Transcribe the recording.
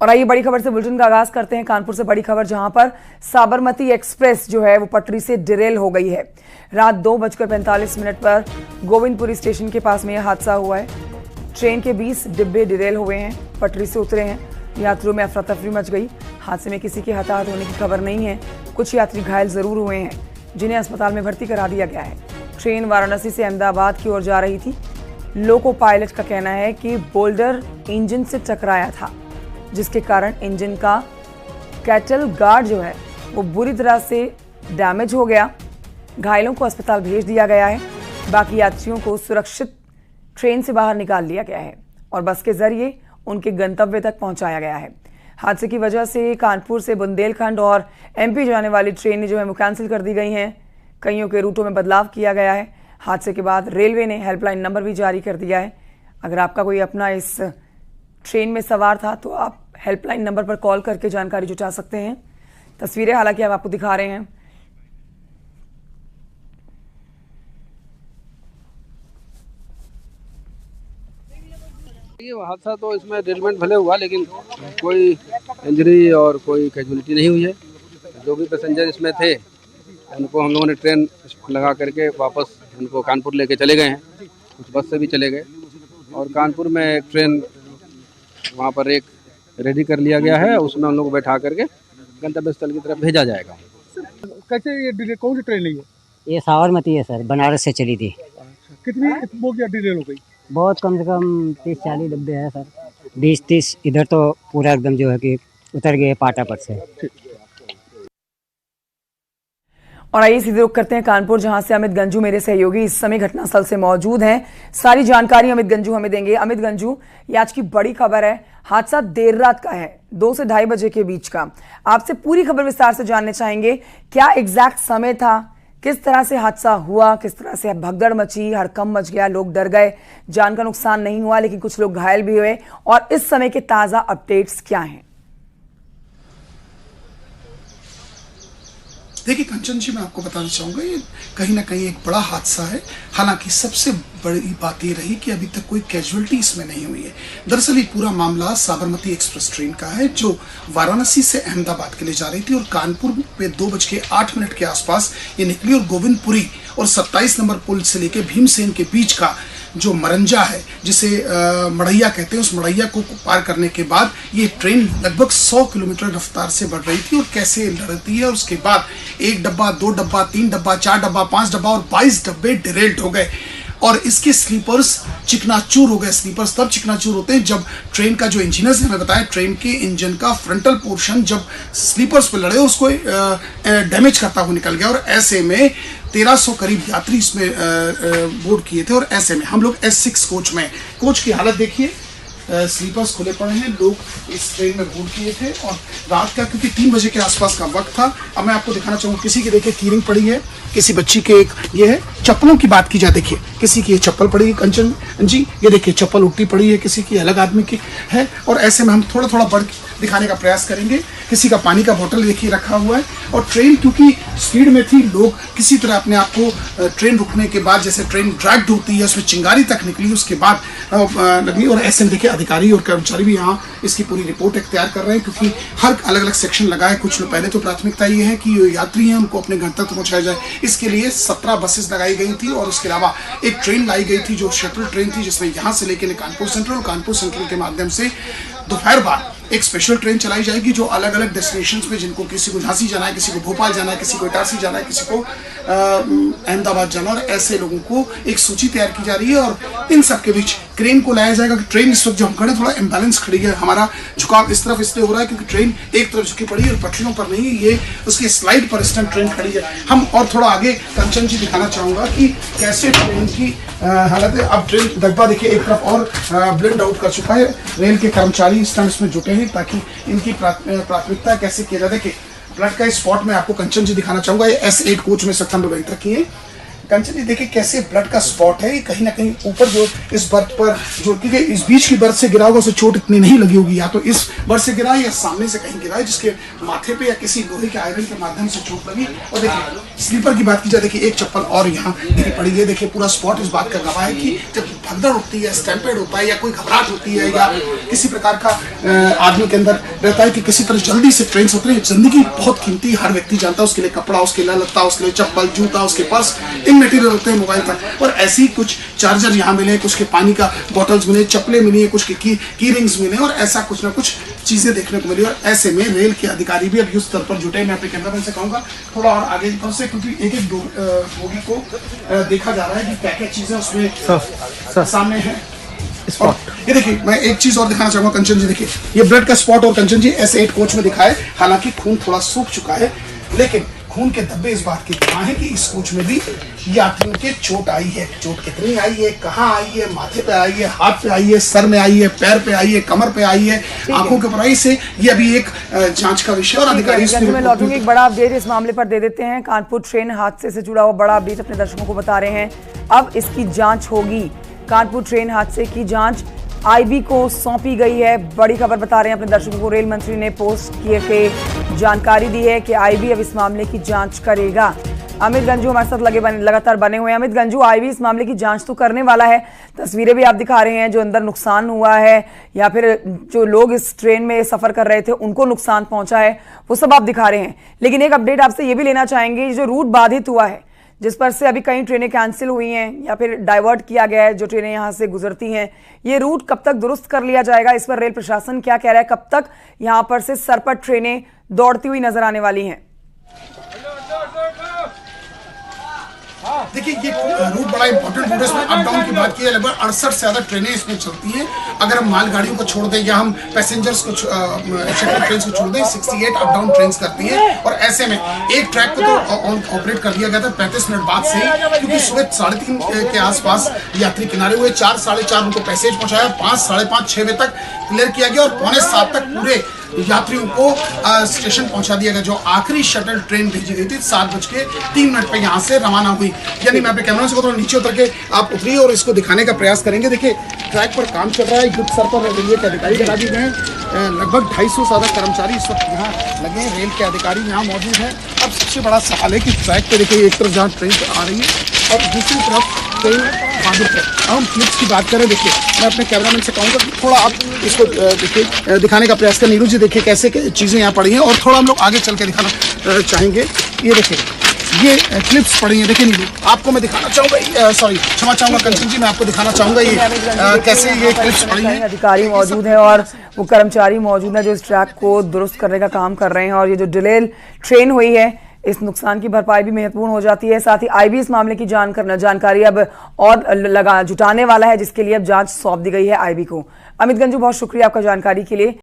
और आइए बड़ी खबर से बुलेटिन का आगाज करते हैं। कानपुर से बड़ी खबर, जहां पर साबरमती एक्सप्रेस जो है वो पटरी से डिरेल हो गई है। रात 2:45 पर गोविंदपुरी स्टेशन के पास में यह हादसा हुआ है। ट्रेन के 20 डिब्बे डिरेल हुए हैं, पटरी से उतरे हैं। यात्रियों में अफरा तफरी मच गई। हादसे में किसी के हताहत होने की खबर नहीं है। कुछ यात्री घायल जरूर हुए हैं, जिन्हें अस्पताल में भर्ती करा दिया गया है। ट्रेन वाराणसी से अहमदाबाद की ओर जा रही थी। लोको पायलट का कहना है कि बोल्डर इंजन से टकराया था, जिसके कारण इंजन का कैटल गार्ड जो है वो बुरी तरह से डैमेज हो गया। घायलों को अस्पताल भेज दिया गया है। बाकी यात्रियों को सुरक्षित ट्रेन से बाहर निकाल लिया गया है और बस के जरिए उनके गंतव्य तक पहुंचाया गया है। हादसे की वजह से कानपुर से बुंदेलखंड और एमपी जाने वाली ट्रेनें जो है वो कैंसिल कर दी गई हैं। कईयों के रूटों में बदलाव किया गया है। हादसे के बाद रेलवे ने हेल्पलाइन नंबर भी जारी कर दिया है। अगर आपका कोई अपना इस ट्रेन में सवार था तो आप हेल्पलाइन नंबर पर कॉल करके जानकारी जुटा सकते हैं। तस्वीरें हालांकि हम आपको दिखा रहे हैं। ये हादसा तो इसमें डिरेलमेंट भले हुआ, लेकिन कोई इंजरी और कोई कैजुअलिटी नहीं हुई है। जो भी पैसेंजर इसमें थे उनको हम लोगों ने ट्रेन लगा करके वापस उनको कानपुर लेके चले गए हैं। कुछ बस से भी चले गए और कानपुर में एक ट्रेन वहाँ पर एक रेडी कर लिया गया है। उसमें हम लोग बैठा करके गंतव्य स्थल की तरफ भेजा जाएगा। कैसे ये कौन सी ट्रेन है ये साबरमती है सर, बनारस से चली थी। कितनी वो क्या डिटेल हो गई? बहुत कम से कम 30-40 डब्बे हैं सर, 20-30। इधर तो पूरा एकदम जो है कि उतर गए पाटा पर से। और आइए सीधे रुख करते हैं कानपुर, जहां से अमित गंजू मेरे सहयोगी इस समय घटनास्थल से मौजूद हैं। सारी जानकारी अमित गंजू हमें देंगे। अमित गंजू, ये आज की बड़ी खबर है। हादसा देर रात का है, 2 से 2:30 बजे के बीच का। आपसे पूरी खबर विस्तार से जानने चाहेंगे। क्या एग्जैक्ट समय था, किस तरह से हादसा हुआ, किस तरह से भगदड़ मची, हड़कंप मच गया, लोग डर गए। जान का नुकसान नहीं हुआ, लेकिन कुछ लोग घायल भी हुए। और इस समय के ताजा अपडेट्स क्या हैं? देखिए कंचन जी, मैं आपको बताना चाहूँगा, ये कहीं ना कहीं एक बड़ा हादसा है। हालांकि सबसे बड़ी बात ये रही कि अभी तक कोई कैजुअलिटी इसमें नहीं हुई है। दरअसल ये पूरा मामला साबरमती एक्सप्रेस ट्रेन का है, जो वाराणसी से अहमदाबाद के लिए जा रही थी और कानपुर पे 2:08 के आसपास ये निकली। और गोविंदपुरी और 27 नंबर पुल से लेके भीमसेन के बीच का जो मरंजा है, जिसे मड़ैया कहते हैं, उस मड़ैया को पार करने के बाद ये ट्रेन लगभग 100 किलोमीटर रफ्तार से बढ़ रही थी। और कैसे लड़ती है, और उसके बाद 1 डब्बा, 2 डब्बा, 3 डब्बा, 4 डब्बा, 5 डब्बा और 22 डब्बे डिरेल्ड हो गए। और इसके स्लीपर्स चिकनाचूर हो गए। स्लीपर्स तब चिकनाचूर होते हैं जब ट्रेन का जो इंजीनियर्स ने हमें बताया, ट्रेन के इंजन का फ्रंटल पोर्शन जब स्लीपर्स पर लड़े उसको डैमेज करता हुआ निकल गया। और ऐसे में 1300 करीब यात्री इसमें बोर्ड किए थे। और ऐसे में हम लोग S6 कोच में, कोच की हालत देखिए, स्लीपर्स खुले पड़े हैं। लोग इस ट्रेन में बोर्ड किए थे और रात का, क्योंकि 3 बजे के आसपास का वक्त था। अब मैं आपको दिखाना चाहूँगा, किसी की देखिए कीरिंग पड़ी है, किसी बच्ची के एक ये है। चप्पलों की बात की जाए, देखिए किसी की ये चप्पल पड़ी है कंचन जी, ये देखिए चप्पल उल्टी पड़ी है, किसी की अलग आदमी की है। और ऐसे में हम थोड़ा थोड़ा बढ़ दिखाने का प्रयास करेंगे। किसी का पानी का बोतल देखिए रखा हुआ है। और ट्रेन क्योंकि स्पीड में थी, लोग किसी तरह अपने आप को ट्रेन रुकने के बाद, जैसे ट्रेन ड्रैग्ड होती है, उसमें चिंगारी तक निकली, उसके बाद लगी। और ऐसे में देखिए अधिकारी और कर्मचारी भी यहाँ इसकी पूरी रिपोर्ट तैयार कर रहे हैं, क्योंकि हर अलग अलग सेक्शन लगा है। कुछ लोग पहले तो प्राथमिकता ये है कि जो यात्री हैं उनको अपने गंतव्य तक पहुँचाया जाए। इसके लिए 17 बसेस लगाई गई थी और उसके अलावा एक ट्रेन लाई गई थी जो शटल ट्रेन थी, जिसमें यहाँ से लेकर कानपुर सेंट्रल और कानपुर सेंट्रल के माध्यम से दोपहर बाद एक स्पेशल ट्रेन चलाई जाएगी, जो अलग अलग डेस्टिनेशंस पे, जिनको किसी को झांसी जाना है, किसी को भोपाल जाना है, किसी को इटारसी जाना है, किसी को अहमदाबाद जाना है। और ऐसे लोगों को एक सूची तैयार की जा रही है और इन सब के बीच क्रेन को लाया जाएगा। कि ट्रेन इस वक्त जो हम खड़े थोड़ा इम्बैलेंस खड़ी है, हमारा झुकाव इस तरफ इसलिए हो रहा है क्योंकि ट्रेन एक तरफ झुकी पड़ी है और पटरियों पर नहीं, ये उसकी स्लाइड पर इस टाइम ट्रेन खड़ी है। हम और थोड़ा आगे कंचन जी दिखाना चाहूँगा कि कैसे ट्रेन की हालत है। अब ट्रेन डब्बा देखिए एक तरफ और ब्लेंड आउट कर चुका है। रेल के कर्मचारी इस टाइम इसमें जुटे हैं ताकि इनकी प्राथमिकता कैसे किया जाए। देखिए ब्लड का स्पॉट में आपको कंचन जी दिखाना चाहूँगा। ये S8 कोच में सख्त हम लोग एंटर किए। कंचन जी देखिए कैसे ब्लड का स्पॉट है, कहीं ना कहीं ऊपर जो इस बर्थ पर जो, क्योंकि इस बीच की बर्थ से गिरा होगा, उसे चोट इतनी नहीं लगी होगी, या तो इस बर्थ से गिरा है या सामने से कहीं गिरा है जिसके माथे पे या किसी लोहे के आयरन के माध्यम से चोट लगी। और देखिए स्लीपर की बात की जाए, देखिए एक चप्पल और यहाँ गिरी पड़ी है। देखिए पूरा स्पॉट इस बात का गवाह है कि जब भगदड़ होती है, स्टैम्पेड होता है, या कोई घबराहट होती है, या किसी प्रकार का आदमी के अंदर रहता है कि किसी तरह जल्दी से ट्रेन से उतरे। जिंदगी बहुत कीमती, हर व्यक्ति जानता है, उसके लिए कपड़ा, उसके लिए लत्ता, उसके लिए चप्पल, जूता, उसके पास इन मटेरियल होते हैं, मोबाइल तक। और ऐसे ही कुछ चार्जर यहाँ मिले, कुछ के पानी का बॉटल्स मिले, चप्पलें मिली, कुछ के की रिंग्स मिले, और ऐसा कुछ ना कुछ चीजें देखने को मिली। और ऐसे में रेल के अधिकारी भी अब युद्ध स्तर पर जुटे। मैं अपने कैमरामैन से कहूंगा थोड़ा और आगे से, क्योंकि एक एक बोगी को देखा जा रहा है कि क्या क्या चीजें उसमें सामने है। स्पॉट ये देखिए, मैं एक चीज और दिखाना चाहूंगा कंचन जी, देखिए ये ब्लड का स्पॉट। और कंचन जी S8 कोच में दिखा है, हालांकि खून थोड़ा सूख चुका है, लेकिन खून के धब्बे इस बात के गवाह है कि इस कोच में भी यात्रियों के चोट आई है। चोट कितनी आई है, कहाँ आई है, माथे पे आई है, हाथ पे आई है, सर में आई है, पैर पे आई है, कमर पे आई है, आंखों के ऊपर आई से, ये अभी एक जांच का विषय। और अधिकारी लौटूंगी, एक बड़ा अपडेट इस मामले पर दे देते हैं। कानपुर ट्रेन हादसे से जुड़ा हुआ बड़ा अपडेट अपने दर्शकों को बता रहे हैं। अब इसकी जांच होगी। कानपुर ट्रेन हादसे की जांच IB को सौंपी गई है। बड़ी खबर बता रहे हैं अपने दर्शकों को। रेल मंत्री ने पोस्ट किए के जानकारी दी है कि IB अब इस मामले की जांच करेगा। अमित गंजू हमारे साथ लगातार बने हुए हैं। अमित गंजू, IB इस मामले की जांच तो करने वाला है, तस्वीरें भी आप दिखा रहे हैं, जो अंदर नुकसान हुआ है या फिर जो लोग इस ट्रेन में सफर कर रहे थे उनको नुकसान पहुंचा है, वो सब आप दिखा रहे हैं। लेकिन एक अपडेट आपसे ये भी लेना चाहेंगे, जो रूट बाधित हुआ है, जिस पर से अभी कई ट्रेनें कैंसिल हुई हैं या फिर डाइवर्ट किया गया है, जो ट्रेनें यहां से गुजरती हैं, ये रूट कब तक दुरुस्त कर लिया जाएगा? इस पर रेल प्रशासन क्या कह रहा है? कब तक यहां पर से सरपट ट्रेनें दौड़ती हुई नजर आने वाली हैं? देखिए ये रूट बड़ा इंपॉर्टेंट रूट है। इसमें अप डाउन की बात की है, लगभग 68 से ज्यादा ट्रेनें इसमें चलती हैं। अगर हम मालगाड़ियों को छोड़ दें या हम पैसेंजर्स को शेड्यूल ट्रेन को छोड़ दें, 68 अप डाउन ट्रेन करती हैं। और ऐसे में एक ट्रैक को तो ऑपरेट कर दिया गया था 35 मिनट बाद से ही, क्योंकि सुबह 3:30 के आसपास यात्री किनारे हुए। 4 साढ़े 4 उनको पैसेज पहुंचाया, 5 साढ़े 5 6 बजे तक क्लियर किया गया, और 6:45 तक पूरे यात्रियों को स्टेशन पहुंचा दिया गया। जो आखिरी शटल ट्रेन भेजी गई थी 7:03 पे यहाँ से रवाना हुई। यानी मैं अपने कैमरा से थोड़ा नीचे उतर के आप उतरिए और इसको दिखाने का प्रयास करेंगे। देखिए ट्रैक पर काम चल रहा है, युद्ध स्तर पर रेलवे के अधिकारी लगा दिए गए हैं। लगभग 250 से ज्यादा कर्मचारी इस वक्त यहाँ लगे हैं, रेल के अधिकारी यहाँ मौजूद हैं। अब सबसे बड़ा सवाल है कि ट्रैक पे देखिए एक तरफ जहाँ ट्रेन आ रही है और दूसरी तरफ ट्रेन बाधित है। अब हम क्लिप्स की बात करें, देखिए मैं अपने कैमरामैन से कहूँगा कि थोड़ा आप इसको देखिए दिखाने का प्रयास करें। नीरू जी देखिए कैसे चीज़ें यहाँ पड़ी हैं, और थोड़ा हम लोग आगे चल के दिखाना चाहेंगे। ये देखिए ये क्लिप्स पड़ी हैं। देखिए नीरू, आपको मैं दिखाना चाहूँगा, सॉरी क्षमा चाहूँगा कंचन जी, मैं आपको दिखाना चाहूँगा ये कैसे ये क्लिप्स पड़ी हैं। अधिकारी मौजूद हैं और वो कर्मचारी मौजूद हैं जो इस ट्रैक को दुरुस्त करने का काम कर रहे हैं। और ये जो डिले ट्रेन हुई है, इस नुकसान की भरपाई भी महत्वपूर्ण हो जाती है। साथ ही IB इस मामले की जानकारी अब और जुटाने वाला है, जिसके लिए अब जांच सौंप दी गई है IB को। अमित गंजू, बहुत शुक्रिया आपका जानकारी के लिए।